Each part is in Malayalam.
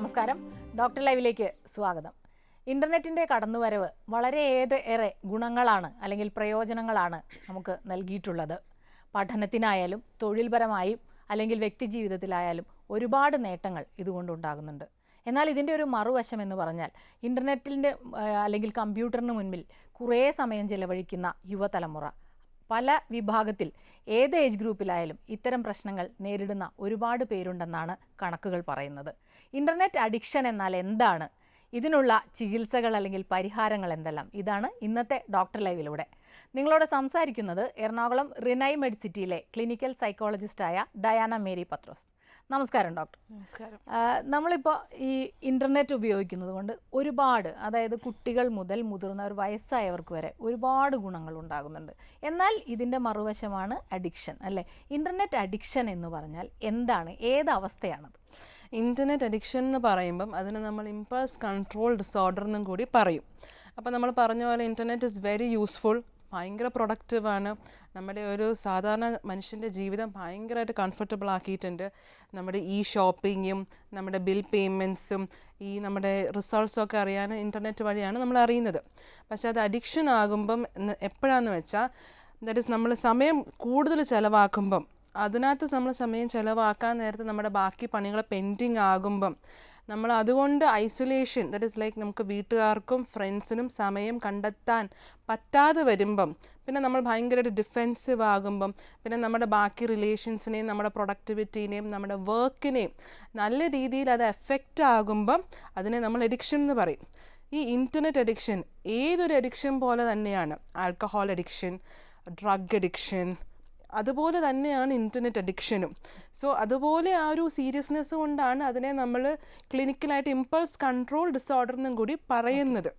നമസ്കാരം, ഡോക്ടർ ലൈവിലേക്ക് സ്വാഗതം. ഇൻ്റർനെറ്റിൻ്റെ കടന്നുവരവ് വളരെയേറെ ഗുണങ്ങളാണ് അല്ലെങ്കിൽ പ്രയോജനങ്ങളാണ് നമുക്ക് നൽകിയിട്ടുള്ളത്. പഠനത്തിനായാലും തൊഴിൽപരമായും അല്ലെങ്കിൽ വ്യക്തിജീവിതത്തിലായാലും ഒരുപാട് നേട്ടങ്ങൾ ഇതുകൊണ്ടുണ്ടാകുന്നുണ്ട്. എന്നാൽ ഇതിൻ്റെ ഒരു മറുവശം എന്ന് പറഞ്ഞാൽ ഇൻ്റർനെറ്റിൻ്റെ അല്ലെങ്കിൽ കമ്പ്യൂട്ടറിന് മുൻപിൽ കുറേ സമയം ചെലവഴിക്കുന്ന യുവതലമുറ പല വിഭാഗത്തിൽ ഏത് ഏജ് ഗ്രൂപ്പിലായാലും ഇത്തരം പ്രശ്നങ്ങൾ നേരിടുന്ന ഒരുപാട് പേരുണ്ടെന്നാണ് കണക്കുകൾ പറയുന്നത്. ഇൻ്റർനെറ്റ് അഡിക്ഷൻ എന്നാൽ എന്താണ്? ഇതിനുള്ള ചികിത്സകൾ അല്ലെങ്കിൽ പരിഹാരങ്ങൾ എന്തെല്ലാം? ഇതാണ് ഇന്നത്തെ ഡോക്ടർ ലൈവിലൂടെ നിങ്ങളോട് സംസാരിക്കുന്നത് എറണാകുളം റിനൈ മെഡിസിറ്റിയിലെ ക്ലിനിക്കൽ സൈക്കോളജിസ്റ്റായ ഡയാന മേരി പത്രോസ്. നമസ്കാരം ഡോക്ടർ. നമസ്കാരം. നമ്മളിപ്പോൾ ഈ ഇൻ്റർനെറ്റ് ഉപയോഗിക്കുന്നത് കൊണ്ട് ഒരുപാട്, അതായത് കുട്ടികൾ മുതൽ മുതിർന്നവർ വയസ്സായവർക്ക് വരെ ഒരുപാട് ഗുണങ്ങൾ ഉണ്ടാകുന്നുണ്ട്. എന്നാൽ ഇതിൻ്റെ മറുവശമാണ് അഡിക്ഷൻ, അല്ലേ? ഇൻ്റർനെറ്റ് അഡിക്ഷൻ എന്ന് പറഞ്ഞാൽ എന്താണ്? ഏത് അവസ്ഥയാണത്? ഇൻ്റർനെറ്റ് അഡിക്ഷൻ എന്ന് പറയുമ്പം അതിന് നമ്മൾ ഇമ്പൾസ് കൺട്രോൾ ഡിസോർഡർ എന്നും കൂടി പറയും. അപ്പോൾ നമ്മൾ പറഞ്ഞ പോലെ ഇൻ്റർനെറ്റ് ഇസ് വെരി യൂസ്ഫുൾ, ഭയങ്കര പ്രൊഡക്റ്റീവാണ്. നമ്മുടെ ഒരു സാധാരണ മനുഷ്യൻ്റെ ജീവിതം ഭയങ്കരമായിട്ട് കംഫർട്ടബിൾ ആക്കിയിട്ടുണ്ട്. നമ്മുടെ ഈ ഷോപ്പിങ്ങും നമ്മുടെ ബിൽ പേയ്മെൻറ്റ്സും ഈ നമ്മുടെ റിസൾട്ട്സും ഒക്കെ അറിയാൻ ഇൻ്റർനെറ്റ് വഴിയാണ് നമ്മൾ അറിയുന്നത്. പക്ഷേ അത് അഡിക്ഷൻ ആകുമ്പം എപ്പോഴാണെന്ന് വെച്ചാൽ, ദാറ്റ് ഈസ് നമ്മൾ സമയം കൂടുതൽ ചിലവാക്കുമ്പം, അതിനകത്ത് നമ്മൾ സമയം ചിലവാക്കാൻ നേരത്തെ നമ്മുടെ ബാക്കി പണികൾ പെൻഡിങ് ആകുമ്പം, നമ്മൾ അതുകൊണ്ട് ഐസൊലേഷൻ, ദാറ്റ് ഈസ് ലൈക്ക് നമുക്ക് വീട്ടുകാർക്കും ഫ്രണ്ട്സിനും സമയം കണ്ടെത്താൻ പറ്റാതെ വരുമ്പം, പിന്നെ നമ്മൾ ഭയങ്കരമായിട്ട് ഡിഫെൻസീവ് ആകുമ്പം, പിന്നെ നമ്മുടെ ബാക്കി റിലേഷൻസിനെയും നമ്മുടെ പ്രൊഡക്ടിവിറ്റീനെയും നമ്മുടെ വർക്കിനെയും നല്ല രീതിയിൽ അത് എഫക്റ്റ് ആകുമ്പം അതിനെ നമ്മൾ അഡിക്ഷൻ എന്ന് പറയും. ഈ ഇൻ്റർനെറ്റ് അഡിക്ഷൻ ഏതൊരു അഡിക്ഷൻ പോലെ തന്നെയാണ്. ആൽക്കഹോൾ അഡിക്ഷൻ, ഡ്രഗ് അഡിക്ഷൻ, അതുപോലെ തന്നെയാണ് ഇൻ്റർനെറ്റ് അഡിക്ഷനും. സോ അതുപോലെ ആ ഒരു സീരിയസ്നെസ് കൊണ്ടാണ് അതിനെ നമ്മൾ ക്ലിനിക്കലായിട്ട് ഇമ്പൾസ് കൺട്രോൾ ഡിസോർഡർ എന്നും കൂടി പറയുന്നത്.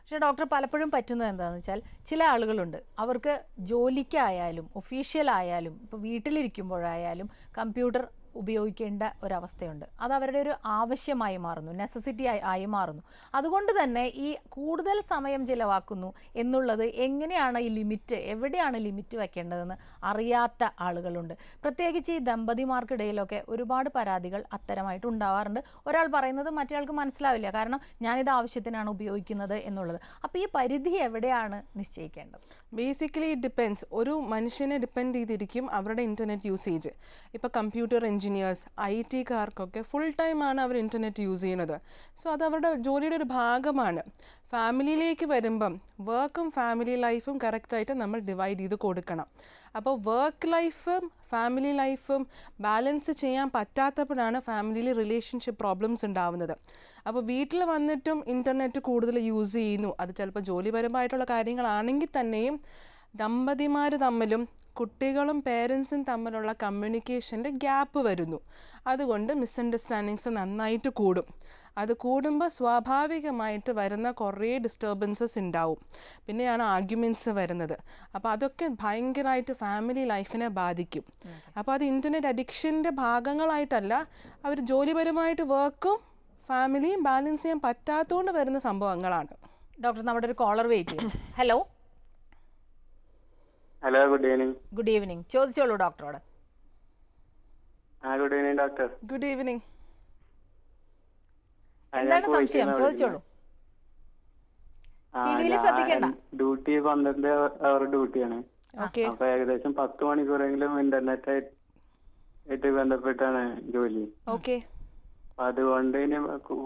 പക്ഷേ ഡോക്ടർ, പലപ്പോഴും പറ്റുന്നത് എന്താണെന്ന് വെച്ചാൽ, ചില ആളുകളുണ്ട്, അവർക്ക് ജോലിക്കായാലും ഒഫീഷ്യലായാലും ഇപ്പോൾ വീട്ടിലിരിക്കുമ്പോഴായാലും കമ്പ്യൂട്ടർ ഉപയോഗിക്കേണ്ട ഒരവസ്ഥയുണ്ട്. അത് അവരുടെ ഒരു ആവശ്യമായി മാറുന്നു, നെസസിറ്റി ആയി മാറുന്നു. അതുകൊണ്ട് തന്നെ ഈ കൂടുതൽ സമയം ചിലവാക്കുന്നു എന്നുള്ളത് എങ്ങനെയാണ് ഈ ലിമിറ്റ്, എവിടെയാണ് ലിമിറ്റ് വയ്ക്കേണ്ടതെന്ന് അറിയാത്ത ആളുകളുണ്ട്. പ്രത്യേകിച്ച് ഈ ദമ്പതിമാർക്കിടയിലൊക്കെ ഒരുപാട് പരാതികൾ അത്തരമായിട്ട് ഉണ്ടാവാറുണ്ട്. ഒരാൾ പറയുന്നത് മറ്റേയാൾക്ക് മനസ്സിലാവില്ല, കാരണം ഞാനിത് ആവശ്യത്തിനാണ് ഉപയോഗിക്കുന്നത് എന്നുള്ളത്. അപ്പോൾ ഈ പരിധി എവിടെയാണ് നിശ്ചയിക്കേണ്ടത്? Basically it depends. ഒരു മനുഷ്യനെ ഡിപ്പെൻഡ് ചെയ്തിരിക്കും അവരുടെ ഇൻ്റർനെറ്റ് യൂസേജ്. ഇപ്പോൾ കമ്പ്യൂട്ടർ എഞ്ചിനീയേഴ്സ്, IT കാർക്കൊക്കെ ഫുൾ ടൈമാണ് അവർ ഇൻ്റർനെറ്റ് യൂസ് ചെയ്യുന്നത്. സോ അത് അവരുടെ ജോലിയുടെ ഒരു ഭാഗമാണ്. ഫാമിലിയിലേക്ക് വരുമ്പം വർക്കും ഫാമിലി ലൈഫും കറക്റ്റായിട്ട് നമ്മൾ ഡിവൈഡ് ചെയ്ത് കൊടുക്കണം. അപ്പോൾ വർക്ക് ലൈഫും ഫാമിലി ലൈഫും ബാലൻസ് ചെയ്യാൻ പറ്റാത്തപ്പോഴാണ് ഫാമിലിയിൽ റിലേഷൻഷിപ്പ് പ്രോബ്ലംസ് ഉണ്ടാവുന്നത്. അപ്പോൾ വീട്ടിൽ വന്നിട്ടും ഇൻ്റർനെറ്റ് കൂടുതൽ യൂസ് ചെയ്യുന്നു. അത് ചിലപ്പോൾ ജോലിപരമായിട്ടുള്ള കാര്യങ്ങളാണെങ്കിൽ തന്നെയും ദമ്പതിമാർ തമ്മിലും കുട്ടികളും പേരൻസും തമ്മിലുള്ള കമ്മ്യൂണിക്കേഷൻ്റെ ഗ്യാപ്പ് വരുന്നു. അതുകൊണ്ട് മിസ്അണ്ടർസ്റ്റാൻഡിങ്സ് നന്നായിട്ട് കൂടും. അത് കൂടുമ്പോൾ സ്വാഭാവികമായിട്ട് വരുന്ന കുറേ ഡിസ്റ്റർബൻസസ് ഉണ്ടാവും. പിന്നെയാണ് ആർഗ്യുമെൻറ്റ്സ് വരുന്നത്. അപ്പോൾ അതൊക്കെ ഭയങ്കരമായിട്ട് ഫാമിലി ലൈഫിനെ ബാധിക്കും. അപ്പോൾ അത് ഇൻ്റർനെറ്റ് അഡിക്ഷൻ്റെ ഭാഗങ്ങളായിട്ടല്ല, അവർ ജോലിപരമായിട്ട് വർക്കും ഫാമിലിയും ബാലൻസ് ചെയ്യാൻ പറ്റാത്തതുകൊണ്ട് വരുന്ന സംഭവങ്ങളാണ്. ഡോക്ടർ, നമ്മുടെ ഒരു കോളർ വെയിറ്റ് ചെയ്യും. Hello. Hello, good evening. Good evening. ചോദിച്ചോളൂ ഡോക്ടറോട്. Good evening doctor. Good evening. എന്താണ് സംശയം? ചോദിച്ചോളൂ. ടിവിയിൽ ശ്രദ്ധിക്കണ്ട. ഡ്യൂട്ടി 12 അവർ ഡ്യൂട്ടിയാണ്. അപ്പൊ ഏകദേശം 10 മണിക്കൂറെങ്കിലും ഇന്റർനെറ്റ് ആയിട്ട് ബന്ധപ്പെട്ടാണ് ജോലി. അതുകൊണ്ട് ഇനി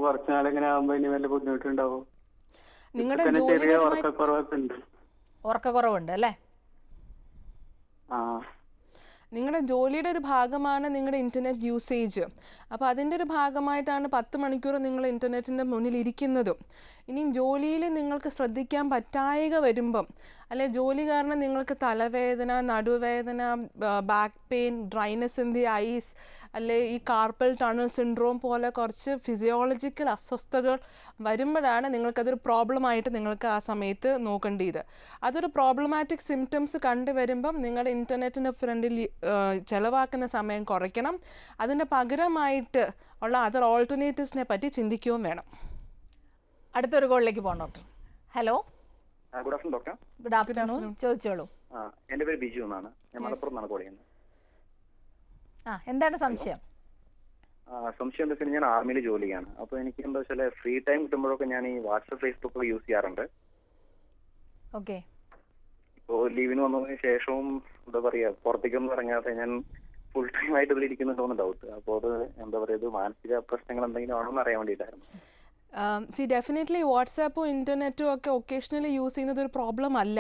കുറച്ചു നാളിങ്ങനെ ആവുമ്പോ ഇനി വല്ല ബുദ്ധിമുട്ടുണ്ടാവും? ചെറിയ ഉറക്കക്കുറവൊക്കെ ഉണ്ട്. ഉറക്കക്കുറവുണ്ട് അല്ലേ? നിങ്ങളുടെ ജോലിയുടെ ഒരു ഭാഗമാണ് നിങ്ങളുടെ ഇൻ്റർനെറ്റ് യൂസേജ്. അപ്പോൾ അതിൻ്റെ ഒരു ഭാഗമായിട്ടാണ് 10 മണിക്കൂർ നിങ്ങൾ ഇൻ്റർനെറ്റിൻ്റെ മുന്നിൽ ഇരിക്കുന്നതും. ഇനി ജോലിയിൽ നിങ്ങൾക്ക് ശ്രദ്ധിക്കാൻ പറ്റായിക വരുമ്പം, അല്ലെ ജോലി കാരണം നിങ്ങൾക്ക് തലവേദന, നടുവേദന, back pain, dryness in the eyes, അല്ലെ ഈ കാർപ്പൽ ടണൽ സിൻഡ്രോം പോലെ കുറച്ച് ഫിസിയോളജിക്കൽ അസ്വസ്ഥതകൾ വരുമ്പോഴാണ് നിങ്ങൾക്കതൊരു പ്രോബ്ലമായിട്ട് നിങ്ങൾക്ക് ആ സമയത്ത് നോക്കേണ്ടത്. അതൊരു പ്രോബ്ലമാറ്റിക് സിംറ്റംസ് കണ്ടുവരുമ്പം നിങ്ങളുടെ ഇൻ്റർനെറ്റിൻ്റെ ഫ്രണ്ടിൽ ചിലവാക്കുന്ന സമയം കുറയ്ക്കണം. അതിൻ്റെ പകരമായിട്ട് ഉള്ള അതർ ഓൾട്ടർനേറ്റീവ്സിനെ പറ്റി ചിന്തിക്കുകയും വേണം. അടുത്തൊരു കോളിലേക്ക് പോകാം doctor. Hello. Good afternoon doctor. Good afternoon. ചോദിച്ചോളൂ. എൻ്റെ പേര് ബിജു എന്നാണ്. ഞാൻ മലപ്പുറം നിന്നാണ് കോൾ ചെയ്യുന്നത്. എന്താണ് സംശയം? സംശയം എന്താ വെച്ചാൽ ഞാൻ ആർമിയിൽ ജോലി ചെയ്യാണ്. അപ്പോൾ എനിക്ക് എന്താ വെച്ചാൽ ഫ്രീ ടൈം കിട്ടുമ്പോഴൊക്കെ ഞാൻ ഈ വാട്സപ്പ് ഫേസ്ബുക്ക് യൂസ് ചെയ്യാറുണ്ട്. ഓക്കെ. ഇപ്പോൾ ലീവിന് വന്നതിന് ശേഷവും എന്താ പറയുക പുറത്തേക്കൊന്നും ഇറങ്ങാതെ ഞാൻ ഫുൾ ടൈം ആയിട്ട് ഇതിലിരിക്കുന്നുണ്ടോന്ന് ഡൗട്ട്. അപ്പോൾ അത് എന്താ പറയുക, ഇത് മാനസിക പ്രശ്നങ്ങൾ എന്തെങ്കിലും ആണോ എന്ന് അറിയാൻ വേണ്ടിയിട്ടായിരുന്നു. ഡെഫിനറ്റ്ലി വാട്സാപ്പും ഇൻ്റർനെറ്റും ഒക്കെ ഒക്കേഷണലി യൂസ് ചെയ്യുന്നത് ഒരു പ്രോബ്ലം അല്ല.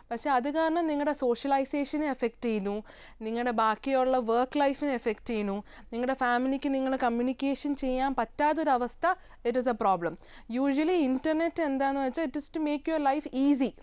പക്ഷേ അത് കാരണം നിങ്ങളുടെ സോഷ്യലൈസേഷനെ എഫക്റ്റ് ചെയ്യുന്നു, നിങ്ങളുടെ ബാക്കിയുള്ള വർക്ക് ലൈഫിനെ എഫക്റ്റ് ചെയ്യുന്നു, നിങ്ങളുടെ ഫാമിലിക്ക് നിങ്ങൾ കമ്മ്യൂണിക്കേഷൻ ചെയ്യാൻ പറ്റാത്തൊരവസ്ഥ, it is a problem. Usually internet എന്താണെന്ന് വെച്ചാൽ it is to make your life easy,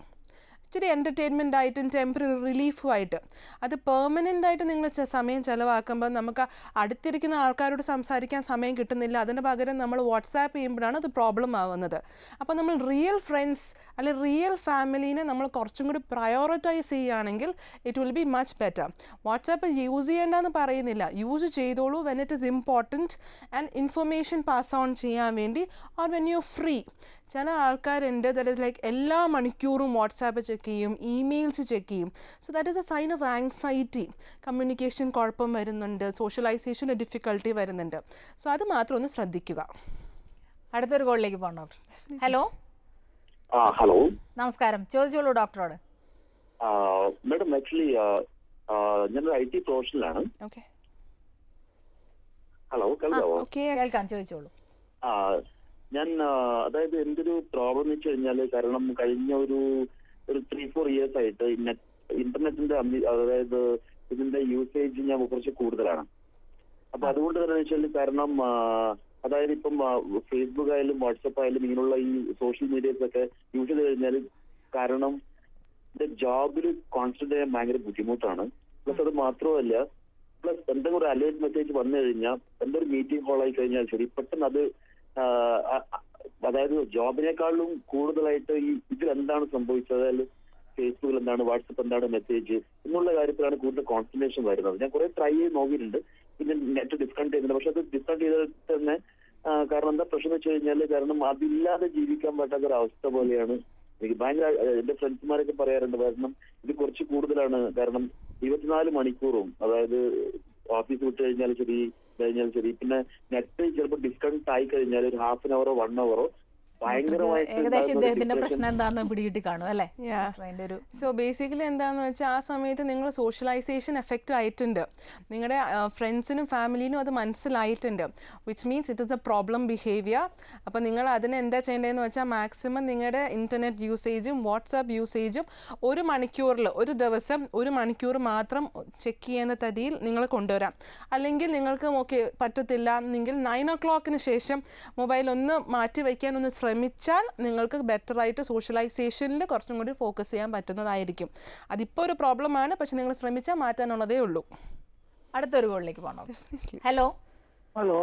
ഇച്ചിരി എൻ്റർടൈൻമെൻ്റ് ആയിട്ടും ടെമ്പററി റിലീഫുമായിട്ട്. അത് പെർമനൻ്റ് ആയിട്ട് നിങ്ങൾ സമയം ചിലവാക്കുമ്പോൾ നമുക്ക് അടുത്തിരിക്കുന്ന ആൾക്കാരോട് സംസാരിക്കാൻ സമയം കിട്ടുന്നില്ല. അതിന് പകരം നമ്മൾ വാട്സാപ്പ് ചെയ്യുമ്പോഴാണ് അത് പ്രോബ്ലം ആവുന്നത്. അപ്പോൾ നമ്മൾ റിയൽ ഫ്രണ്ട്സ് അല്ലെങ്കിൽ റിയൽ ഫാമിലീനെ നമ്മൾ കുറച്ചും കൂടി പ്രയോറിറ്റൈസ് ചെയ്യുകയാണെങ്കിൽ it will be much better. WhatsApp use ചെയ്യേണ്ടെന്ന് പറയുന്നില്ല, യൂസ് ചെയ്തോളൂ when it is important and information pass on ചെയ്യാൻ വേണ്ടി, ഓർ വെൻ യു ഫ്രീ. ചില ആൾക്കാരുണ്ട് ദാറ്റ് ഇസ് ലൈക്ക് എല്ലാ മണിക്കൂറും വാട്സാപ്പ് ചെക്ക് ചെയ്യും, ഇമെയിൽസ് ചെക്ക് ചെയ്യും. So that is a sign of anxiety. Communication കുഴപ്പം വരുന്നുണ്ട്, സോഷ്യലൈസേഷന് ഡിഫിക്കൽട്ടി വരുന്നുണ്ട്. സോ അത് മാത്രം ഒന്ന് ശ്രദ്ധിക്കുക. അടുത്തൊരു കോളിലേക്ക് പോകാം ഡോക്ടർ. ഹലോ. ഹലോ, നമസ്കാരം. ചോദിച്ചോളൂ ഡോക്ടറോട്. മാഡം ആക്ച്വലി ഞാനൊരു IT പ്രൊഫഷണലാണ്. ഓക്കെ. ഹലോ, കേൾക്കാവോ? കേൾക്കാം, ചോദിച്ചോളൂ. ഞാൻ അതായത് എൻ്റെ ഒരു പ്രോബ്ലം എന്ന് വെച്ച് കഴിഞ്ഞാല്, കാരണം കഴിഞ്ഞ ഒരു 3-4 ഇയേഴ്സ് ആയിട്ട് ഇന്റർനെറ്റിന്റെ അതായത് ഇതിന്റെ യൂസേജ് ഞാൻ കുറച്ച് കൂടുതലാണ്. അപ്പൊ അതുകൊണ്ട് തന്നെ വെച്ചാൽ കാരണം അതായത് ഇപ്പം ഫേസ്ബുക്ക് ആയാലും വാട്സപ്പ് ആയാലും ഇങ്ങനെയുള്ള ഈ സോഷ്യൽ മീഡിയസ് ഒക്കെ യൂസ് ചെയ്ത് കഴിഞ്ഞാൽ കാരണം എന്റെ ജോബിൽ കോൺസെൻട്രേറ്റ് ചെയ്യാൻ ഭയങ്കര ബുദ്ധിമുട്ടാണ്. പ്ലസ് അത് മാത്രമല്ല, പ്ലസ് എന്തെങ്കിലും ഒരു അലേർട്ട് മെസ്സേജ് വന്നു കഴിഞ്ഞാൽ എന്തൊരു മീറ്റിംഗ് ഹോൾ ആയി കഴിഞ്ഞാൽ ശരി, പെട്ടെന്ന് അത് അതായത് ജോബിനേക്കാളും കൂടുതലായിട്ട് ഈ ഇതിലെന്താണ് സംഭവിച്ചത്, അതായത് ഫേസ്ബുക്കിൽ എന്താണ്, വാട്സപ്പ് എന്താണ് മെസ്സേജ് എന്നുള്ള കാര്യത്തിലാണ് കൂടുതൽ കോൺസെൻട്രേഷൻ വരുന്നത്. ഞാൻ കുറെ ട്രൈ ചെയ്ത് നോക്കിയിട്ടുണ്ട്, പിന്നെ നെറ്റ് ഡിസ്കണക്ട് ചെയ്യുന്നുണ്ട്. പക്ഷെ അത് ഡിസ്കണക്ട് ചെയ്തിട്ട് തന്നെ കാരണം എന്താ പ്രശ്നം എന്ന് വെച്ച് കഴിഞ്ഞാൽ കാരണം അതില്ലാതെ ജീവിക്കാൻ പറ്റാത്ത ഒരു അവസ്ഥ പോലെയാണ് എനിക്ക്. ഭയങ്കര എന്റെ ഫ്രണ്ട്സ്മാരൊക്കെ പറയാറുണ്ട്, കാരണം ഇത് കുറച്ച് കൂടുതലാണ്. കാരണം 24 മണിക്കൂറും അതായത് ഓഫീസ് വിട്ട് കഴിഞ്ഞാൽ ശരി പിന്നെ നെറ്റ് ചിലപ്പോൾ ഡിസ്കണക്ട് ആയി കഴിഞ്ഞാൽ ഒരു ഹാഫ് ആൻ അവറോ 1 അവറോ ഏകദേശം ഇദ്ദേഹത്തിന്റെ പ്രശ്നം എന്താണെന്ന് പിടികിട്ടി കാണും അല്ലേ? സോ ബേസിക്കലി എന്താന്ന് വെച്ചാൽ ആ സമയത്ത് നിങ്ങൾ സോഷ്യലൈസേഷൻ എഫക്റ്റ് ആയിട്ടുണ്ട്, നിങ്ങളുടെ ഫ്രണ്ട്സിനും ഫാമിലിനും അത് മനസ്സിലായിട്ടുണ്ട്, which means it is A problem behaviour. അപ്പോൾ നിങ്ങൾ അതിന് എന്താ ചെയ്യേണ്ടതെന്ന് വെച്ചാൽ മാക്സിമം നിങ്ങളുടെ ഇൻ്റർനെറ്റ് യൂസേജും വാട്സാപ്പ് യൂസേജും ഒരു ദിവസം 1 മണിക്കൂർ മാത്രം ചെക്ക് ചെയ്യുന്ന തരത്തിൽ നിങ്ങൾ കൊണ്ടുവരാം. അല്ലെങ്കിൽ നിങ്ങൾക്ക് പറ്റത്തില്ല എങ്കിൽ 9 o'clock ശേഷം മൊബൈൽ ഒന്ന് മാറ്റി വയ്ക്കാൻ ഒന്ന് ശ്രമിച്ചാൽ നിങ്ങൾക്ക് ബെറ്ററായിട്ട് സോഷ്യലൈസേഷനിൽ കുറച്ചും കൂടി ഫോക്കസ് ചെയ്യാൻ പറ്റുന്നതായിരിക്കും. അതിപ്പോൾ ഒരു പ്രോബ്ലമാണ്, പക്ഷെ നിങ്ങൾ ശ്രമിച്ചാൽ മാറ്റാനുള്ളതേ ഉള്ളൂ. അടുത്തൊരു കോളിലേക്ക് പോകണം. ഹലോ. ഹലോ,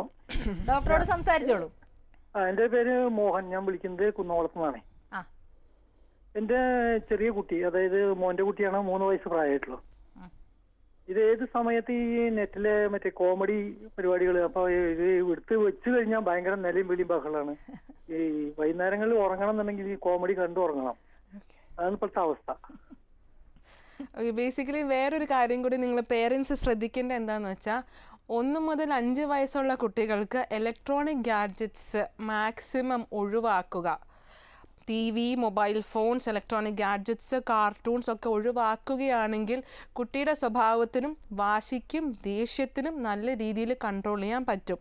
ഡോക്ടറോട് സംസാരിച്ചോളൂ. എൻ്റെ പേര് മോഹൻ, ഞാൻ വിളിക്കുന്നത് കുന്നോളത്തുനിന്നാണ്. എൻ്റെ ചെറിയ കുട്ടി, അതായത് മോന്റെ കുട്ടിയാണ്, 3 വയസ്സ് പ്രായമായിട്ടുള്ളൂ. ഇത് ഏത് സമയത്ത് ഈ നെറ്റിലെ മറ്റേ കോമഡി പരിപാടികൾ, അപ്പൊ ഇത് എടുത്ത് വെച്ച് കഴിഞ്ഞാൽ ഭയങ്കര നിലയും വിളിയും ബഹളാണ്. ഈ വൈകുന്നേരങ്ങളിൽ ഉറങ്ങണം എന്നുണ്ടെങ്കിൽ ഈ കോമഡി കണ്ടു ഉറങ്ങണം. അതാണ് ഇപ്പോഴത്തെ അവസ്ഥ. ബേസിക്കലി വേറൊരു കാര്യം കൂടി നിങ്ങൾ പേരൻസ് ശ്രദ്ധിക്കേണ്ട എന്താണെന്ന് വെച്ചാൽ, 1 മുതൽ 5 വയസ്സുള്ള കുട്ടികൾക്ക് ഇലക്ട്രോണിക് ഗാഡ്ജറ്റ്സ് മാക്സിമം ഒഴിവാക്കുക. TV, mobile phones, electronic gadgets, cartoons ഒക്കെ ഒഴിവാക്കുകയാണെങ്കിൽ കുട്ടിയുടെ സ്വഭാവത്തിനും വാശിക്കും ദേഷ്യത്തിനും നല്ല രീതിയിൽ കൺട്രോൾ ചെയ്യാൻ പറ്റും.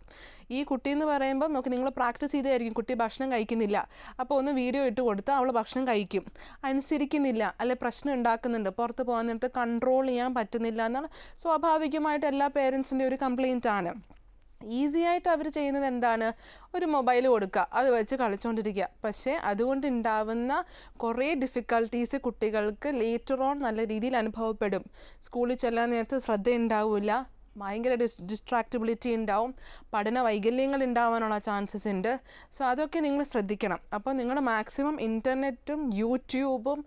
ഈ കുട്ടി എന്ന് പറയുമ്പോൾ നിങ്ങൾ പ്രാക്ടീസ് ചെയ്തായിരിക്കും, കുട്ടി ഭക്ഷണം കഴിക്കുന്നില്ല, അപ്പോൾ ഒന്ന് വീഡിയോ ഇട്ട് കൊടുത്താൽ അവൾ ഭക്ഷണം കഴിക്കും. അനുസരിക്കുന്നില്ല, അല്ലെ പ്രശ്നം ഉണ്ടാക്കുന്നുണ്ട്, പുറത്ത് പോകാൻ നേരത്ത് കൺട്രോൾ ചെയ്യാൻ പറ്റുന്നില്ല എന്നാണ് സ്വാഭാവികമായിട്ട് എല്ലാ പേരൻസിൻ്റെ ഒരു കംപ്ലയിൻ്റ് ആണ്. ഈസി ആയിട്ട് അവർ ചെയ്യുന്നത് എന്താണ്, ഒരു മൊബൈൽ കൊടുക്കുക, അത് വെച്ച് കളിച്ചുകൊണ്ടിരിക്കുക. പക്ഷേ അതുകൊണ്ട് ഉണ്ടാവുന്ന കുറേ ഡിഫിക്കൽട്ടീസ് കുട്ടികൾക്ക് ലേറ്റർ ഓൺ നല്ല രീതിയിൽ അനുഭവപ്പെടും. സ്കൂളിൽ ചെല്ലാൻ നേരത്ത് ശ്രദ്ധ ഉണ്ടാവില്ല, ഭയങ്കര ഡിസ്ട്രാക്റ്റബിലിറ്റി ഉണ്ടാവും, പഠന വൈകല്യങ്ങൾ ഉണ്ടാവാനുള്ള ചാൻസസ് ഉണ്ട്. സോ അതൊക്കെ നിങ്ങൾ ശ്രദ്ധിക്കണം. അപ്പോൾ നിങ്ങൾ മാക്സിമം ഇൻ്റർനെറ്റും യൂട്യൂബും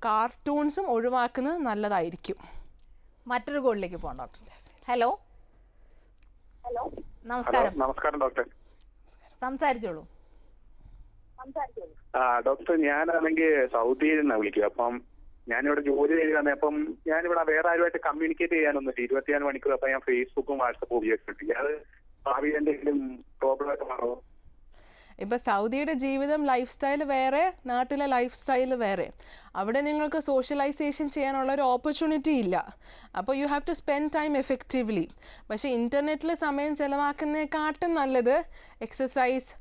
കാർട്ടൂൺസും ഒഴിവാക്കുന്നത് നല്ലതായിരിക്കും. മറ്റൊരു കോളിലേക്ക് പോകാം ഡോക്ടർ. ഹലോ. നമസ്കാരം. നമസ്കാരം ഡോക്ടർ. സംസാരിച്ചോളൂ. ഡോക്ടർ, ഞാനാണെങ്കിൽ സൗദിയിൽ നിന്നാണ് വിളിക്കുക. അപ്പം ഞാനിവിടെ ജോലി ചെയ്ത് തന്നെ, അപ്പം ഞാനിവിടെ വേറെ ആരുമായിട്ട് കമ്മ്യൂണിക്കേറ്റ് ചെയ്യാനൊന്നുമില്ല 24 മണിക്കൂർ. അപ്പം ഞാൻ ഫേസ്ബുക്കും വാട്സപ്പും ഉപയോഗിച്ചിട്ടുണ്ട്. അത് ഭാവിയിൽ എന്തെങ്കിലും പ്രോബ്ലം ഒക്കെ മാറുമോ? ഇപ്പോൾ സൗദിയുടെ ജീവിതം ലൈഫ് സ്റ്റൈൽ വേറെ, നാട്ടിലെ ലൈഫ് സ്റ്റൈൽ വേറെ. അവിടെ നിങ്ങൾക്ക് സോഷ്യലൈസേഷൻ ചെയ്യാനുള്ള ഒരു ഓപ്പർച്യൂണിറ്റി ഇല്ല. അപ്പോൾ you have to spend time effectively. പക്ഷേ ഇൻ്റർനെറ്റിൽ സമയം ചിലവാക്കുന്നതിനെക്കാട്ടും നല്ലത് എക്സസൈസ്,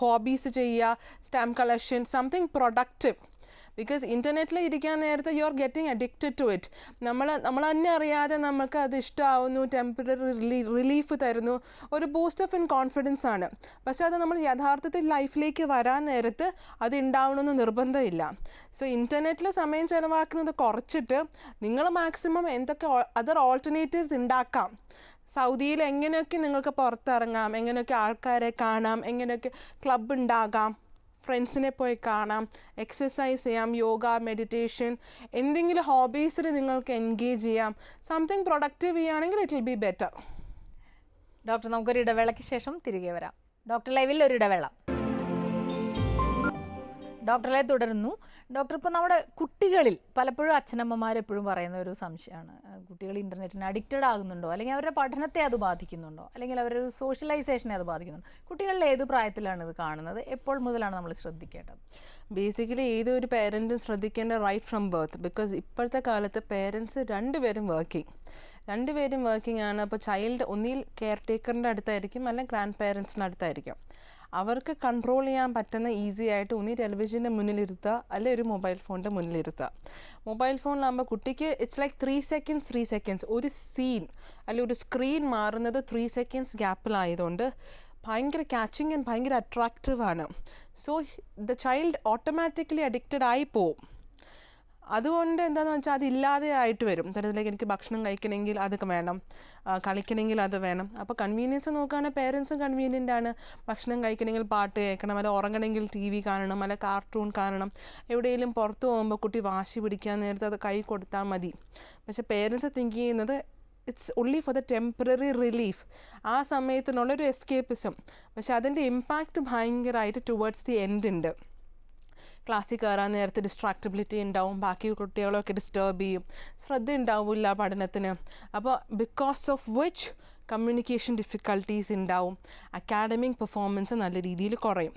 ഹോബീസ് ചെയ്യുക, stamp collection, something productive. Because ഇൻ്റർനെറ്റിൽ ഇരിക്കാൻ നേരത്തെ you are getting addicted to it. നമ്മൾ തന്നെ അറിയാതെ നമുക്ക് അത് ഇഷ്ടമാവുന്നു, ടെമ്പററി റിലീഫ് തരുന്നു, ഒരു ബൂസ്റ്റ് ഓഫ് ഇൻ കോൺഫിഡൻസ് ആണ്. പക്ഷെ അത് നമ്മൾ യഥാർത്ഥത്തിൽ ലൈഫിലേക്ക് വരാൻ നേരത്ത് അത് ഉണ്ടാവണമെന്ന് നിർബന്ധമില്ല. സോ ഇൻ്റർനെറ്റിൽ സമയം ചിലവാക്കുന്നത് കുറച്ചിട്ട് നിങ്ങൾ മാക്സിമം എന്തൊക്കെ അതർ ഓൾട്ടർനേറ്റീവ്സ് ഉണ്ടാക്കാം. സൗദിയിൽ എങ്ങനെയൊക്കെ നിങ്ങൾക്ക് പുറത്തിറങ്ങാം, എങ്ങനെയൊക്കെ ആൾക്കാരെ കാണാം, എങ്ങനെയൊക്കെ ക്ലബ്ബ് ഉണ്ടാകാം, ഫ്രണ്ട്സിനെ പോയി കാണാം, എക്സസൈസ് ചെയ്യാം, യോഗ, മെഡിറ്റേഷൻ, എന്തെങ്കിലും ഹോബീസിൽ നിങ്ങൾക്ക് എൻഗേജ് ചെയ്യാം. സംതിങ് പ്രൊഡക്റ്റീവ് ചെയ്യുകയാണെങ്കിൽ it will B better. Doctor, നമുക്കൊരു ഇടവേളയ്ക്ക് ശേഷം തിരികെ വരാം. ഡോക്ടർ ലൈവിൽ ഒരു ഇടവേള. ഡോക്ടറെ തുടരുന്നു. ഡോക്ടർ, ഇപ്പോൾ നമ്മുടെ കുട്ടികളിൽ പലപ്പോഴും അച്ഛനമ്മമാർ എപ്പോഴും പറയുന്ന ഒരു സംശയമാണ്, കുട്ടികൾ ഇൻ്റർനെറ്റിന് അഡിക്റ്റഡ് ആകുന്നുണ്ടോ, അല്ലെങ്കിൽ അവരുടെ പഠനത്തെ അത് ബാധിക്കുന്നുണ്ടോ, അല്ലെങ്കിൽ അവരുടെ സോഷ്യലൈസേഷനെ അത് ബാധിക്കുന്നുണ്ടോ? കുട്ടികളിൽ ഏത് പ്രായത്തിലാണ് ഇത് കാണുന്നത്? എപ്പോൾ മുതലാണ് നമ്മൾ ശ്രദ്ധിക്കേണ്ടത്? ബേസിക്കലി ഏതൊരു പേരൻറ്റും ശ്രദ്ധിക്കേണ്ട റൈറ്റ് ഫ്രം ബർത്ത്. ബിക്കോസ് ഇപ്പോഴത്തെ കാലത്ത് പേരൻസ് രണ്ടുപേരും വർക്കിംഗ് ആണ്. അപ്പോൾ ചൈൽഡ് ഒന്നിൽ കെയർ ടേക്കറിൻ്റെ അടുത്തായിരിക്കും, അല്ലെങ്കിൽ ഗ്രാൻഡ് പേരൻസിൻ്റെ അടുത്തായിരിക്കും. അവർക്ക് കൺട്രോൾ ചെയ്യാൻ പറ്റുന്ന ഈസി ആയിട്ട് ഒന്നി ടെലിവിഷൻ്റെ മുന്നിലിരുത്തുക, അല്ലെങ്കിൽ ഒരു മൊബൈൽ ഫോണിൻ്റെ മുന്നിലിരുത്തുക. മൊബൈൽ ഫോണിലാകുമ്പോൾ കുട്ടിക്ക് ഇറ്റ്സ് ലൈക്ക് 3 സെക്കൻഡ്സ് ഒരു സീൻ അല്ലെങ്കിൽ ഒരു സ്ക്രീൻ മാറുന്നത് 3 സെക്കൻഡ്സ് ഗ്യാപ്പിലായതുകൊണ്ട് ഭയങ്കര ക്യാച്ചിങ് ആൻഡ് ഭയങ്കര അട്രാക്റ്റീവാണ്. So the child automatically addicted ആയി പോവും. അതുകൊണ്ട് എന്താണെന്ന് വെച്ചാൽ അതില്ലാതെ ആയിട്ട് വരും. തരത്തിലേക്ക് എനിക്ക് ഭക്ഷണം കഴിക്കണമെങ്കിൽ അതൊക്കെ വേണം, കളിക്കണമെങ്കിൽ അത് വേണം. അപ്പോൾ കൺവീനിയൻസ് നോക്കുകയാണെങ്കിൽ പേരൻസും കൺവീനിയൻ്റ് ആണ്. ഭക്ഷണം കഴിക്കണമെങ്കിൽ പാട്ട് കേൾക്കണം, അല്ലെങ്കിൽ ഉറങ്ങണമെങ്കിൽ TV കാണണം, അല്ലെങ്കിൽ കാർട്ടൂൺ കാണണം. എവിടെയെങ്കിലും പുറത്ത് പോകുമ്പോൾ കുട്ടി വാശി പിടിക്കാൻ നേരത്തെ അത് കൈ കൊടുത്താൽ മതി. പക്ഷേ പേരൻസ് തിങ്ക് ചെയ്യുന്നത് it's only for the temporary relief, ആ സമയത്തിനുള്ളൊരു എസ്കേപ്പിസം. പക്ഷെ അതിൻ്റെ ഇമ്പാക്റ്റ് ഭയങ്കരമായിട്ട് ടുവേർഡ്സ് ദി എൻഡ് ഉണ്ട്. ക്ലാസ്സിൽ കയറാൻ നേരത്തെ ഡിസ്ട്രാക്റ്റബിലിറ്റി ഉണ്ടാവും, ബാക്കി കുട്ടികളൊക്കെ ഡിസ്റ്റർബ് ചെയ്യും, ശ്രദ്ധ ഉണ്ടാവില്ല പഠനത്തിന്. അപ്പോൾ because of which communication difficulties ഉണ്ടാവും, അക്കാഡമിക് പെർഫോമൻസ് നല്ല രീതിയിൽ കുറയും.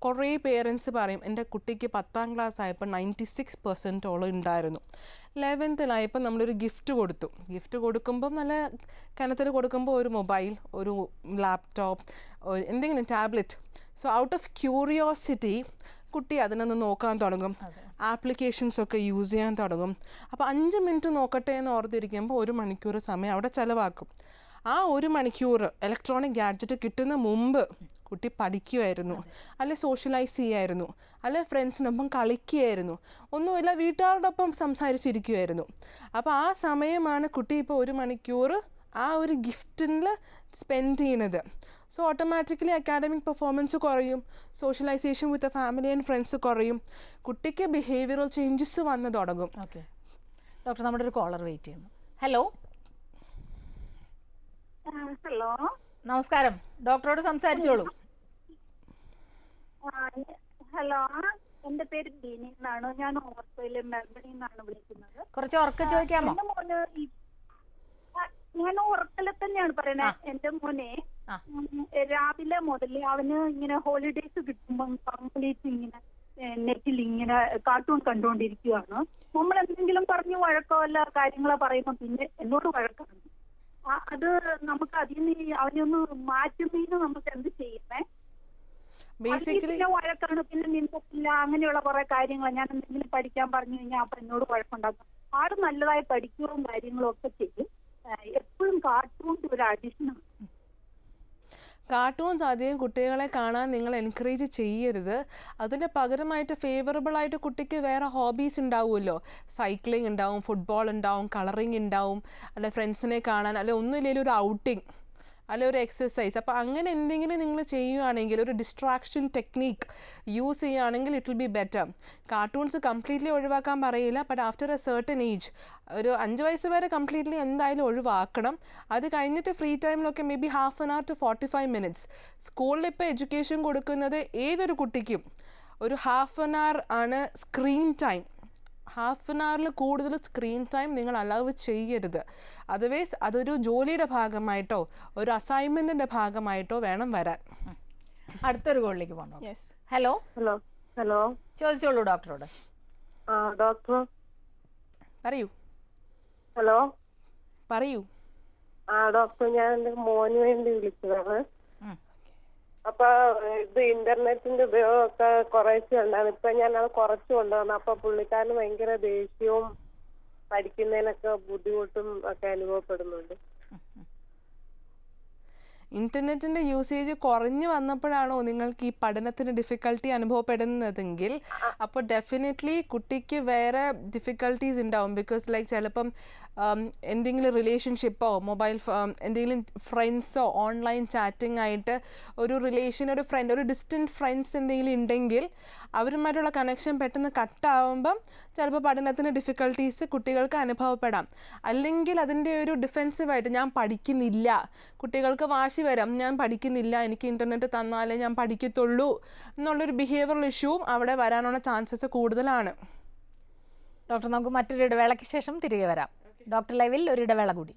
കുറേ പേരൻസ് പറയും എൻ്റെ കുട്ടിക്ക് 10ാം ക്ലാസ് ആയപ്പോൾ 96% ഉണ്ടായിരുന്നു. 11th നമ്മളൊരു ഗിഫ്റ്റ് കൊടുക്കുമ്പം നല്ല കനത്തിൽ കൊടുക്കുമ്പോൾ ഒരു മൊബൈൽ, ഒരു ലാപ്ടോപ്പ്, എന്തെങ്കിലും tablet. So out of curiosity കുട്ടി അതിനൊന്ന് നോക്കാൻ തുടങ്ങും, ആപ്ലിക്കേഷൻസൊക്കെ യൂസ് ചെയ്യാൻ തുടങ്ങും. അപ്പോൾ 5 മിനിറ്റ് നോക്കട്ടെ എന്ന് ഓർത്തിരിക്കുമ്പോൾ 1 മണിക്കൂർ സമയം അവിടെ ചിലവാക്കും. ആ 1 മണിക്കൂർ ഇലക്ട്രോണിക് ഗാഡ്ജറ്റ് കിട്ടുന്ന മുമ്പ് കുട്ടി പഠിക്കുമായിരുന്നു, അല്ലെ സോഷ്യലൈസ് ചെയ്യുമായിരുന്നു, അല്ലെ ഫ്രണ്ട്സിനൊപ്പം കളിക്കുകയായിരുന്നു, ഒന്നുമില്ല വീട്ടുകാരോടൊപ്പം സംസാരിച്ചിരിക്കുമായിരുന്നു. അപ്പോൾ ആ സമയമാണ് കുട്ടി ഇപ്പോൾ 1 മണിക്കൂർ ആ ഒരു ഗിഫ്റ്റിൽ സ്പെൻഡ് ചെയ്യണത്. സോ ഓട്ടോമാറ്റിക്കലി അക്കാഡമിക് പെർഫോമൻസ് കുറയും, socialisation with family and friends കുറയും, കുട്ടിക്ക് ബിഹേവിയറൽ ചേഞ്ചസ് വന്ന് തുടങ്ങും. ഓക്കെ ഡോക്ടർ, നമ്മുടെ ഒരു കോളർ വെയിറ്റ് ചെയ്യുന്നു. ഹലോ ഹലോ, നമസ്കാരം. ഡോക്ടറോട് സംസാരിച്ചോളൂ. ഹലോ, എന്റെ പേര് ബീനി എന്നാണ്. ഞാൻ ഓർത്തോയിലെ മെൽബണിൽ നിന്നാണ് വിളിക്കുന്നത്. കുറച്ച് ഉറക്കെ ചോദിക്കാമോ? എന്റെ മോന് ഞാൻ ഉറക്കലെ തന്നെയാണ് പറയണേ. എന്റെ മോനെ രാവിലെ മുതൽ അവന് ഇങ്ങനെ ഹോളിഡേസ് കിട്ടുമ്പോൾ കംപ്ലീറ്റ് ഇങ്ങനെ നെറ്റിൽ ഇങ്ങനെ കാർട്ടൂൺ കണ്ടുകൊണ്ടിരിക്കുകയാണ്. നമ്മൾ എന്തെങ്കിലും പറഞ്ഞു വഴക്കോ അല്ല കാര്യങ്ങളോ പറയുമ്പോൾ പിന്നെ എന്നോട് വഴക്കാണ്. അത് നമുക്ക് അതിൽ നിന്ന് അവനെ ഒന്ന് മാറ്റുന്നതിന് നമുക്ക് എന്ത് ചെയ്യുന്നേ? പിന്നെ വഴക്കാണ്, പിന്നെ മിണ്ടത്തില്ല, അങ്ങനെയുള്ള കുറെ കാര്യങ്ങൾ. ഞാൻ എന്തെങ്കിലും പഠിക്കാൻ പറഞ്ഞു കഴിഞ്ഞാൽ അപ്പൊ എന്നോട് വഴക്കുണ്ടാക്കും. ആള് നല്ലതായി പഠിക്കുകയും കാര്യങ്ങളും ഒക്കെ ചെയ്യും. എപ്പോഴും കാർട്ടൂൺസ് ഒരു അഡിഷനാണ്. കാർട്ടൂൺസ് അധികം കുട്ടികളെ കാണാൻ നിങ്ങൾ എൻകറേജ് ചെയ്യരുത്. അതിന് പകരമായിട്ട് ഫേവറബിളായിട്ട് കുട്ടിക്ക് വേറെ ഹോബീസ് ഉണ്ടാവുമല്ലോ. സൈക്ലിംഗ് ഉണ്ടാവും, ഫുട്ബോൾ ഉണ്ടാവും, കളറിങ് ഉണ്ടാവും, അല്ലെ ഫ്രണ്ട്സിനെ കാണാൻ, അല്ലെ ഒന്നുമില്ലെങ്കിൽ ഒരു ഔട്ടിങ്, അല്ലെ ഒരു എക്സസൈസ്. അപ്പോൾ അങ്ങനെ എന്തെങ്കിലും നിങ്ങൾ ചെയ്യുകയാണെങ്കിൽ, ഒരു ഡിസ്ട്രാക്ഷൻ ടെക്നീക്ക് യൂസ് ചെയ്യുകയാണെങ്കിൽ it will B better. Cartoons completely ഒഴിവാക്കാൻ പറയില്ല, but after A certain age, ഒരു 5 വയസ്സ് വരെ കംപ്ലീറ്റ്ലി എന്തായാലും ഒഴിവാക്കണം. അത് കഴിഞ്ഞിട്ട് ഫ്രീ ടൈമിലൊക്കെ may be ½ an hour to 45 minutes. സ്കൂളിൽ ഇപ്പോൾ എഡ്യൂക്കേഷൻ കൊടുക്കുന്നത് ഏതൊരു കുട്ടിക്കും ഒരു ½ an hour ആണ് സ്ക്രീൻ ടൈം. ഹാഫ് ആൻ അവറിൽ കൂടുതൽ സ്ക്രീൻ ടൈം നിങ്ങൾ അലൗ ചെയ്യരുത്. അതർവൈസ് അതൊരു ജോലിയുടെ ഭാഗമായിട്ടോ ഒരു അസൈൻമെൻറ്റിൻ്റെ ഭാഗമായിട്ടോ വേണം വരാൻ. അടുത്തൊരു കോളിലേക്ക് പോകണം. യെസ്, ഹലോ ഹലോ ഹലോ ചോദിച്ചോളൂ ഡോക്ടറോട്. ഡോക്ടർ പറയൂ ഹലോ പറയൂ. ഡോക്ടർ, ഞാൻ എന്റെ മോന് വേണ്ടി വിളിച്ചതാണ്. അപ്പൊ ഇത് ഇന്റർനെറ്റിന്റെ ഉപയോഗമൊക്കെ കുറേശ്ശെ ഉണ്ടായിരുന്നു. ഇപ്പൊ ഞാൻ അത് കുറച്ച് കൊണ്ടുവന്നു. അപ്പൊ പുള്ളിക്കാരന് ഭയങ്കര ദേഷ്യവും പഠിക്കുന്നതിനൊക്കെ ബുദ്ധിമുട്ടും ഒക്കെ അനുഭവപ്പെടുന്നുണ്ട്. ഇന്റർനെറ്റിന്റെ യൂസേജ് കുറഞ്ഞു വന്നപ്പോഴാണോ നിങ്ങൾക്ക് ഈ പഠനത്തിന് ഡിഫിക്കൽട്ടി അനുഭവപ്പെടുന്നതെങ്കിൽ അപ്പോൾ ഡെഫിനറ്റ്ലി കുട്ടിക്ക് വേറെ ഡിഫിക്കൽട്ടീസ് ഉണ്ടാവും. ബിക്കോസ് ലൈക്ക് ചിലപ്പം എന്തെങ്കിലും റിലേഷൻഷിപ്പോ എന്തെങ്കിലും ഫ്രണ്ട്സോ ഓൺലൈൻ ചാറ്റിംഗ് ആയിട്ട് ഒരു റിലേഷൻ, ഒരു ഫ്രണ്ട്, ഒരു ഡിസ്റ്റൻറ്റ് ഫ്രണ്ട്സ് എന്തെങ്കിലും ഉണ്ടെങ്കിൽ അവരുമായിട്ടുള്ള കണക്ഷൻ പെട്ടെന്ന് കട്ടാവുമ്പം ചിലപ്പോൾ പഠനത്തിന് ഡിഫിക്കൽട്ടീസ് കുട്ടികൾക്ക് അനുഭവപ്പെടാം. അല്ലെങ്കിൽ അതിൻ്റെ ഒരു ഡിഫെൻസീവായിട്ട് ഞാൻ പഠിക്കുന്നില്ല, കുട്ടികൾക്ക് വാശി വരാം, ഞാൻ പഠിക്കുന്നില്ല, എനിക്ക് ഇൻ്റർനെറ്റ് തന്നാലേ ഞാൻ പഠിക്കത്തുള്ളൂ എന്നുള്ളൊരു ബിഹേവിയറൽ ഇഷ്യൂവും അവിടെ വരാനുള്ള ചാൻസസ് കൂടുതലാണ്. ഡോക്ടർ, നമുക്ക് മറ്റൊരു ഇടവേളയ്ക്ക് ശേഷം തിരികെ വരാം. ഡോക്ടർ ലൈവിൽ ഒരു ഇടവേള കൂടി.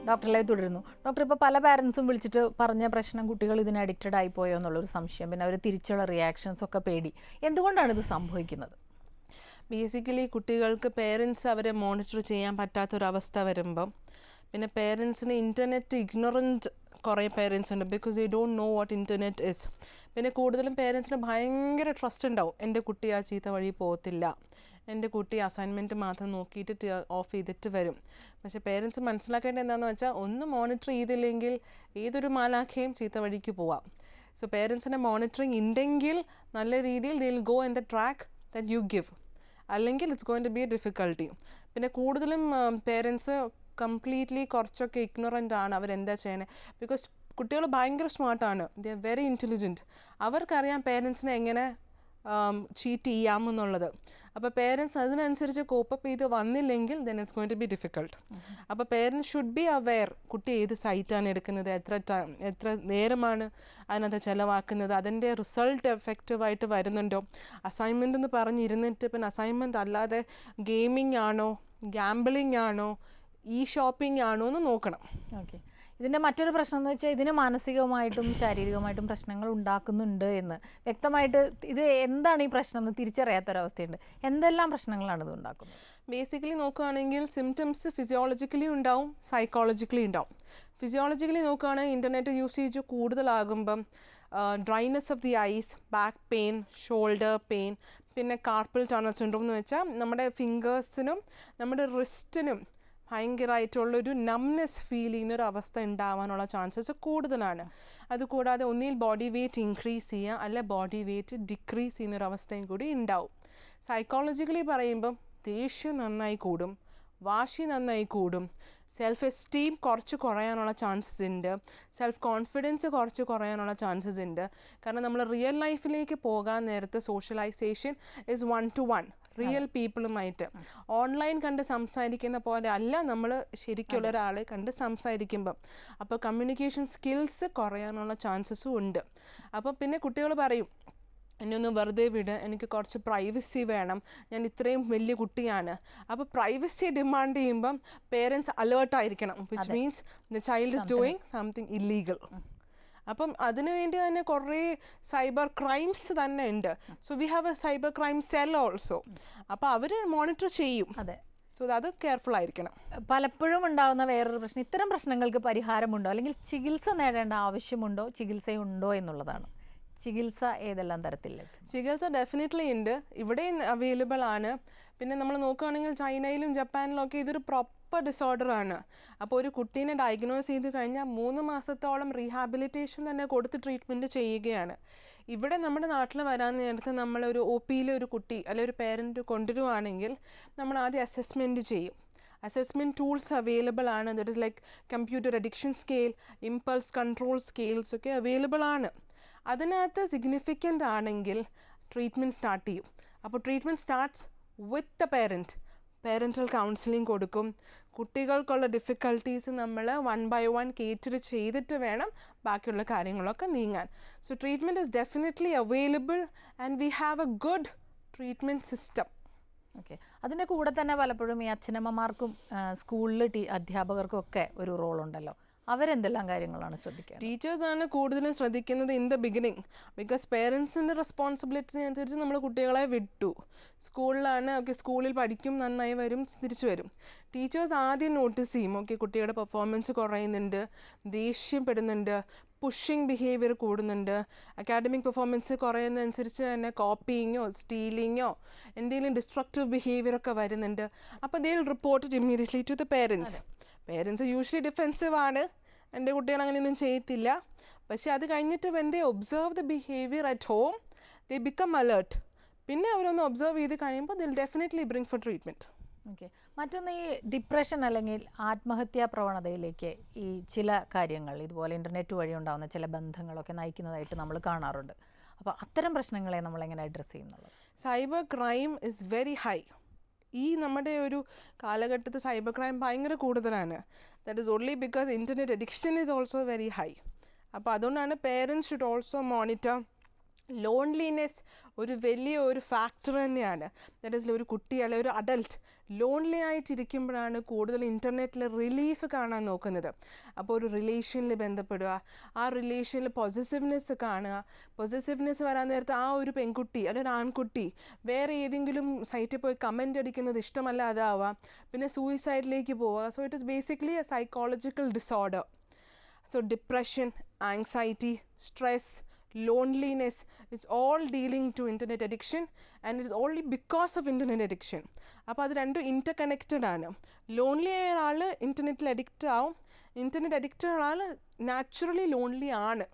ഡോക്ടർ ലൈവ് തുടരുന്നു. ഡോക്ടർ, ഇപ്പോൾ പല പാരൻസും വിളിച്ചിട്ട് പറഞ്ഞ പ്രശ്നം കുട്ടികൾ ഇതിന് അഡിക്റ്റഡ് ആയി പോയോ എന്നുള്ളൊരു സംശയം, പിന്നെ അവർ തിരിച്ചുള്ള റിയാക്ഷൻസ് ഒക്കെ പേടി. എന്തുകൊണ്ടാണ് ഇത് സംഭവിക്കുന്നത്? ബേസിക്കലി കുട്ടികൾക്ക് പേരൻസ് അവരെ മോണിറ്റർ ചെയ്യാൻ പറ്റാത്തൊരവസ്ഥ വരുമ്പം, പിന്നെ പേരൻസിന് ഇൻ്റർനെറ്റ് ഇഗ്നോറൻറ്റ് കുറേ പേരൻസ് ഉണ്ട്. Because they don't know what internet is. പിന്നെ കൂടുതലും പേരൻസിന് ഭയങ്കര ട്രസ്റ്റ് ഉണ്ടാവും, എൻ്റെ കുട്ടി ആ ചീത്ത വഴി പോകത്തില്ല, എൻ്റെ കുട്ടി അസൈൻമെൻറ്റ് മാത്രം നോക്കിയിട്ട് ഓഫ് ചെയ്തിട്ട് വരും. പക്ഷേ പേരൻസ് മനസ്സിലാക്കേണ്ടത് എന്താണെന്ന് വെച്ചാൽ, ഒന്ന് മോണിറ്റർ ചെയ്തില്ലെങ്കിൽ ഏതൊരു മാലാഖയും ചീത്ത വഴിക്ക് പോവാം. സോ പേരൻസിൻ്റെ മോണിറ്ററിങ് ഉണ്ടെങ്കിൽ നല്ല രീതിയിൽ they will go in the track that you give, അല്ലെങ്കിൽ it's going to be a difficulty. പിന്നെ കൂടുതലും പേരൻസ് കംപ്ലീറ്റ്ലി കുറച്ചൊക്കെ ഇഗ്നോറൻ്റ് ആണ് അവരെന്താ ചെയ്യണത്. ബിക്കോസ് കുട്ടികൾ ഭയങ്കര സ്മാർട്ടാണ്, ദേ ആർ വെരി ഇൻ്റലിജൻറ്റ്. അവർക്കറിയാം പേരൻസിനെ എങ്ങനെ ചീറ്റ് ചെയ്യാമെന്നുള്ളത്. അപ്പോൾ പേരൻസ് അതിനനുസരിച്ച് കോപ്പപ്പ് ചെയ്ത് വന്നില്ലെങ്കിൽ then it's going to be difficult. അപ്പോൾ പേരൻസ് ഷുഡ് ബി അവെയർ, കുട്ടി ഏത് സൈറ്റാണ് എടുക്കുന്നത്, എത്ര നേരമാണ് അതിനകത്ത് ചിലവാക്കുന്നത്, അതിൻ്റെ റിസൾട്ട് എഫക്റ്റീവായിട്ട് വരുന്നുണ്ടോ. അസൈൻമെൻ്റ് എന്ന് പറഞ്ഞിരുന്നിട്ട് പിന്നെ അസൈൻമെൻറ്റ് അല്ലാതെ ഗെയിമിംഗ് ആണോ, ഗാംബിളിംഗ് ആണോ, ഷോപ്പിംഗ് ആണോ എന്ന് നോക്കണം. ഓക്കെ. ഇതിൻ്റെ മറ്റൊരു പ്രശ്നം എന്ന് വെച്ചാൽ ഇതിന് മാനസികമായിട്ടും ശാരീരികമായിട്ടും പ്രശ്നങ്ങൾ ഉണ്ടാക്കുന്നുണ്ട് എന്ന് വ്യക്തമായിട്ട്, ഇത് എന്താണ് ഈ പ്രശ്നം എന്ന് തിരിച്ചറിയാത്തൊരവസ്ഥയുണ്ട്. എന്തെല്ലാം പ്രശ്നങ്ങളാണ് ഇത് ഉണ്ടാക്കുന്നത്? ബേസിക്കലി നോക്കുകയാണെങ്കിൽ സിംറ്റംസ് ഫിസിയോളജിക്കലി ഉണ്ടാവും, സൈക്കോളജിക്കലി ഉണ്ടാവും. ഫിസിയോളജിക്കലി നോക്കുകയാണെങ്കിൽ ഇൻ്റർനെറ്റ് യൂസേജ് കൂടുതലാകുമ്പം dryness of the eyes, back pain, shoulder pain, പിന്നെ കാർപ്പൽ ടണൽ സിൻഡ്രോം എന്ന് വെച്ചാൽ നമ്മുടെ ഫിംഗേഴ്സിനും നമ്മുടെ റിസ്റ്റിനും ഭയങ്കരമായിട്ടുള്ളൊരു നംനെസ് ഫീൽ ചെയ്യുന്നൊരു അവസ്ഥ ഉണ്ടാവാനുള്ള ചാൻസസ് കൂടുതലാണ്. അതുകൂടാതെ ഒന്നിൽ ബോഡി വെയ്റ്റ് ഇൻക്രീസ് ചെയ്യുക, അല്ല ബോഡി വെയ്റ്റ് ഡിക്രീസ് ചെയ്യുന്നൊരവസ്ഥയും കൂടി ഉണ്ടാവും. സൈക്കോളജിക്കലി പറയുമ്പം ദേഷ്യം നന്നായി കൂടും, വാശി നന്നായി കൂടും, സെൽഫ് എസ്റ്റീം കുറച്ച് കുറയാനുള്ള ചാൻസസ് ഉണ്ട്, സെൽഫ് കോൺഫിഡൻസ് കുറച്ച് കുറയാനുള്ള ചാൻസസ് ഉണ്ട്. കാരണം നമ്മൾ റിയൽ ലൈഫിലേക്ക് പോകാൻ നേരത്തെ സോഷ്യലൈസേഷൻ ഇസ് 1-to-1 റിയൽ പീപ്പിളുമായിട്ട്. ഓൺലൈൻ കണ്ട് സംസാരിക്കുന്ന പോലെ അല്ല നമ്മൾ ശരിക്കുള്ള ഒരാളെ കണ്ട് സംസാരിക്കുമ്പം. അപ്പോൾ കമ്മ്യൂണിക്കേഷൻ സ്കിൽസ് കുറയാനുള്ള ചാൻസസും ഉണ്ട്. അപ്പോൾ പിന്നെ കുട്ടികൾ പറയും, എന്നെ ഒന്ന് വെറുതെ വിട്, എനിക്ക് കുറച്ച് പ്രൈവസി വേണം, ഞാൻ ഇത്രയും വലിയ കുട്ടിയാണ്. അപ്പോൾ പ്രൈവസി ഡിമാൻഡ് ചെയ്യുമ്പം പേരൻസ് അലേർട്ടായിരിക്കണം, which means the child is doing something illegal. അപ്പം അതിനുവേണ്ടി തന്നെ കുറേ സൈബർ ക്രൈംസ് തന്നെ ഉണ്ട്. So we have a cyber crime cell also. അപ്പോൾ അവർ മോണിറ്റർ ചെയ്യും. അതെ. സോ അത് കെയർഫുൾ ആയിരിക്കണം. പലപ്പോഴും ഉണ്ടാകുന്ന വേറൊരു പ്രശ്നം, ഇത്തരം പ്രശ്നങ്ങൾക്ക് പരിഹാരമുണ്ടോ അല്ലെങ്കിൽ ചികിത്സ നേടേണ്ട ആവശ്യമുണ്ടോ, ചികിത്സയുണ്ടോ എന്നുള്ളതാണ്. ചികിത്സ ഏതെല്ലാം തരത്തിൽ? ചികിത്സ ഡെഫിനറ്റ്ലി ഉണ്ട്, ഇവിടെ അവൈലബിൾ ആണ്. പിന്നെ നമ്മൾ നോക്കുകയാണെങ്കിൽ ചൈനയിലും ജപ്പാനിലും ഒക്കെ ഇതൊരു പ്രോപ്പർ ഡിസോർഡറാണ്. അപ്പോൾ ഒരു കുട്ടീനെ ഡയഗ്നോസ് ചെയ്ത് കഴിഞ്ഞാൽ 3 മാസത്തോളം റീഹാബിലിറ്റേഷൻ തന്നെ കൊടുത്ത് ട്രീറ്റ്മെൻറ്റ് ചെയ്യുകയാണ്. ഇവിടെ നമ്മുടെ നാട്ടിൽ വരാൻ നേരത്ത് നമ്മളൊരു OPയിൽ ഒരു കുട്ടി അല്ലെങ്കിൽ ഒരു പേരൻറ്റ് കൊണ്ടുവരുവാണെങ്കിൽ നമ്മൾ ആദ്യം അസസ്മെൻറ്റ് ചെയ്യും. അസസ്മെൻറ്റ് ടൂൾസ് അവൈലബിൾ ആണ്. That is like computer addiction scale, impulse control scales ഒക്കെ അവൈലബിൾ ആണ്. അതിനകത്ത് സിഗ്നിഫിക്കൻ്റ് ആണെങ്കിൽ ട്രീറ്റ്മെൻറ്റ് സ്റ്റാർട്ട് ചെയ്യും. അപ്പോൾ treatment starts with the parent. Parental counselling കൊടുക്കും. കുട്ടികൾക്കുള്ള ഡിഫിക്കൽട്ടീസ് നമ്മൾ 1 by 1 കേറ്റർ ചെയ്തിട്ട് വേണം ബാക്കിയുള്ള കാര്യങ്ങളൊക്കെ നീങ്ങാൻ. So treatment is definitely available and we have A good treatment system. Okay. അതിൻ്റെ കൂടെ തന്നെ പലപ്പോഴും ഈ അച്ഛനമ്മമാർക്കും സ്കൂളിൽ അധ്യാപകർക്കും ഒക്കെ ഒരു റോളുണ്ടല്ലോ. അവരെന്തെല്ലാം കാര്യങ്ങളാണ് ശ്രദ്ധിക്കുക? ടീച്ചേഴ്സാണ് കൂടുതലും ശ്രദ്ധിക്കുന്നത് ഇൻ ദ ബിഗിനിങ്. ബിക്കോസ് പേരൻസിൻ്റെ റെസ്പോൺസിബിലിറ്റി അനുസരിച്ച് നമ്മൾ കുട്ടികളെ വിട്ടു. സ്കൂളിലാണ് ഓക്കെ, സ്കൂളിൽ പഠിക്കും, നന്നായി വരും, തിരിച്ചു വരും. ടീച്ചേഴ്സ് ആദ്യം നോട്ടീസ് ചെയ്യും, ഓക്കെ കുട്ടിയുടെ പെർഫോമൻസ് കുറയുന്നുണ്ട്, ദേഷ്യപ്പെടുന്നുണ്ട്, പുഷിങ് ബിഹേവിയർ കൂടുന്നുണ്ട്, അക്കാഡമിക് പെർഫോമൻസ് കുറയുന്നതനുസരിച്ച് തന്നെ കോപ്പിയിങ്ങോ സ്റ്റീലിങ്ങോ എന്തെങ്കിലും ഡിസ്ട്രക്റ്റീവ് ബിഹേവിയർ ഒക്കെ വരുന്നുണ്ട്. അപ്പോൾ they will report it immediately to the parents. Parents usually defensive ആണ്, എൻ്റെ കുട്ടികൾ അങ്ങനെയൊന്നും ചെയ്യത്തില്ല. പക്ഷേ അത് കഴിഞ്ഞിട്ട് when they observe the behaviour at home they become alert. പിന്നെ അവരൊന്ന് ഒബ്സർവ് ചെയ്ത് കഴിയുമ്പോൾ they'll definitely bring for treatment. Okay. മറ്റൊന്ന് ഈ ഡിപ്രഷൻ അല്ലെങ്കിൽ ആത്മഹത്യാ പ്രവണതയിലേക്ക് ഈ ചില കാര്യങ്ങൾ ഇതുപോലെ ഇൻ്റർനെറ്റ് വഴി ഉണ്ടാകുന്ന ചില ബന്ധങ്ങളൊക്കെ നയിക്കുന്നതായിട്ട് നമ്മൾ കാണാറുണ്ട്. അപ്പോൾ അത്തരം പ്രശ്നങ്ങളെ നമ്മൾ എങ്ങനെ അഡ്രസ്സ് ചെയ്യുന്നുള്ളത്? Cyber crime is very high. ഈ നമ്മുടെ ഒരു കാലഘട്ടത്തിൽ സൈബർ ക്രൈം ഭയങ്കര കൂടുതലാണ്. That is only because internet addiction is also very high. അപ്പോൾ അതുകൊണ്ടാണ് parents should also monitor. Loneliness ഒരു വലിയ ഒരു ഫാക്ടർ തന്നെയാണ്. ദാറ്റ് ഈസ് ഒരു കുട്ടി അല്ലെങ്കിൽ ഒരു അഡൽട്ട് ലോൺലി ആയിട്ടിരിക്കുമ്പോഴാണ് കൂടുതൽ ഇൻ്റർനെറ്റിൽ റിലീഫ് കാണാൻ നോക്കുന്നത്. അപ്പോൾ ഒരു റിലേഷനിൽ ബന്ധപ്പെടുക, ആ റിലേഷനിൽ പൊസസീവ്നെസ് കാണുക. പൊസസീവ്നെസ് വരാൻ നേരത്ത് ആ ഒരു പെൺകുട്ടി അല്ലെങ്കിൽ ഒരു ആൺകുട്ടി വേറെ ഏതെങ്കിലും സൈറ്റിൽ പോയി കമൻ്റ് അടിക്കുന്നത് ഇഷ്ടമല്ലാതാവുക, പിന്നെ സൂയിസൈഡിലേക്ക് പോവുക. So it is basically A psychological disorder. So depression, anxiety, stress, loneliness, it's all dealing to internet addiction, and it is only because of internet addiction. അപ്പോൾ അത് രണ്ടും ഇൻ്റർകണക്റ്റഡ് ആണ്. ലോൺലി ആയ ആൾ ഇൻ്റർനെറ്റിൽ അഡിക്റ്റ് ആവും, ഇൻ്റർനെറ്റ് അഡിക്റ്റഡ് ആൾ നാച്ചുറലി ലോൺലി ആണ്.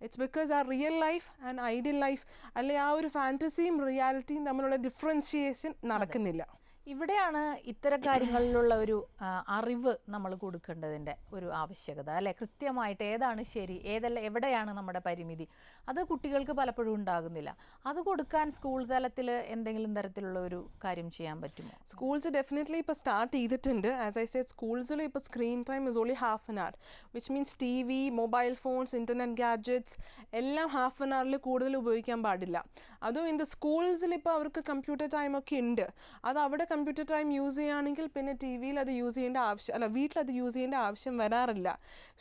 ഇറ്റ്സ് ബിക്കോസ് ആ real life and ideal life അല്ലെങ്കിൽ ആ ഒരു ഫാൻറ്റസിയും റിയാലിറ്റിയും തമ്മിലുള്ള ഡിഫറൻഷിയേഷൻ നടക്കുന്നില്ല. ഇവിടെയാണ് ഇത്തരം കാര്യങ്ങളിലുള്ള ഒരു അറിവ് നമ്മൾ കൊടുക്കേണ്ടതിൻ്റെ ഒരു ആവശ്യകത അല്ലേ? കൃത്യമായിട്ട് ഏതാണ് ശരി, എവിടെയാണ് നമ്മുടെ പരിമിതി, അത് കുട്ടികൾക്ക് പലപ്പോഴും ഉണ്ടാകുന്നില്ല. അത് കൊടുക്കാൻ സ്കൂൾ തലത്തിൽ എന്തെങ്കിലും തരത്തിലുള്ള ഒരു കാര്യം ചെയ്യാൻ പറ്റുമോ? സ്കൂൾസ് ഡെഫിനറ്റ്ലി ഇപ്പോൾ സ്റ്റാർട്ട് ചെയ്തിട്ടുണ്ട്. ആസ് ഐ സെഡ്, സ്കൂൾസിൽ ഇപ്പോൾ screen time is only half an hour, which means TV, mobile phones, internet gadgets എല്ലാം ഹാഫ് ആൻ അവറിൽ കൂടുതൽ ഉപയോഗിക്കാൻ പാടില്ല. അതും ഇൻ ദ സ്കൂൾസിൽ ഇപ്പോൾ അവർക്ക് കമ്പ്യൂട്ടർ ടൈമൊക്കെ ഉണ്ട്. അത് അവിടെ കമ്പ്യൂട്ടർ ടൈം യൂസ് ചെയ്യുകയാണെങ്കിൽ പിന്നെ ടി വിയിൽ അത് യൂസ് ചെയ്യേണ്ട ആവശ്യം അല്ല, വീട്ടിലത് യൂസ് ചെയ്യേണ്ട ആവശ്യം വരാറില്ല.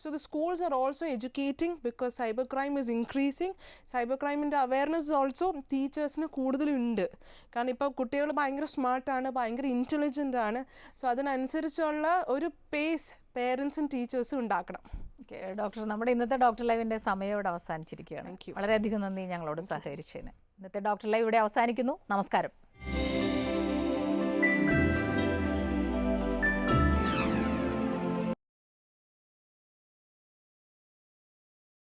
So the schools are also educating because cyber crime is increasing. Cyber ക്രൈമിൻ്റെ അവയർനെസ് ഓൾസോ ടീച്ചേഴ്സിന് കൂടുതലുണ്ട്. കാരണം ഇപ്പോൾ കുട്ടികൾ ഭയങ്കര സ്മാർട്ടാണ്, ഭയങ്കര ഇൻ്റലിജൻ്റ് ആണ്. സോ അതിനനുസരിച്ചുള്ള ഒരു പേസ് പേരൻസും ടീച്ചേഴ്സും ഉണ്ടാക്കണം. ഓക്കെ ഡോക്ടർ, നമ്മുടെ ഇന്നത്തെ ഡോക്ടർ ലൈവിൻ്റെ സമയം ഇവിടെ അവസാനിച്ചിരിക്കുകയാണ്. വളരെയധികം നന്ദി ഞങ്ങളോട് സഹകരിച്ചതിന്. ഇന്നത്തെ ഡോക്ടർ ലൈവ് ഇവിടെ അവസാനിക്കുന്നു. നമസ്കാരം.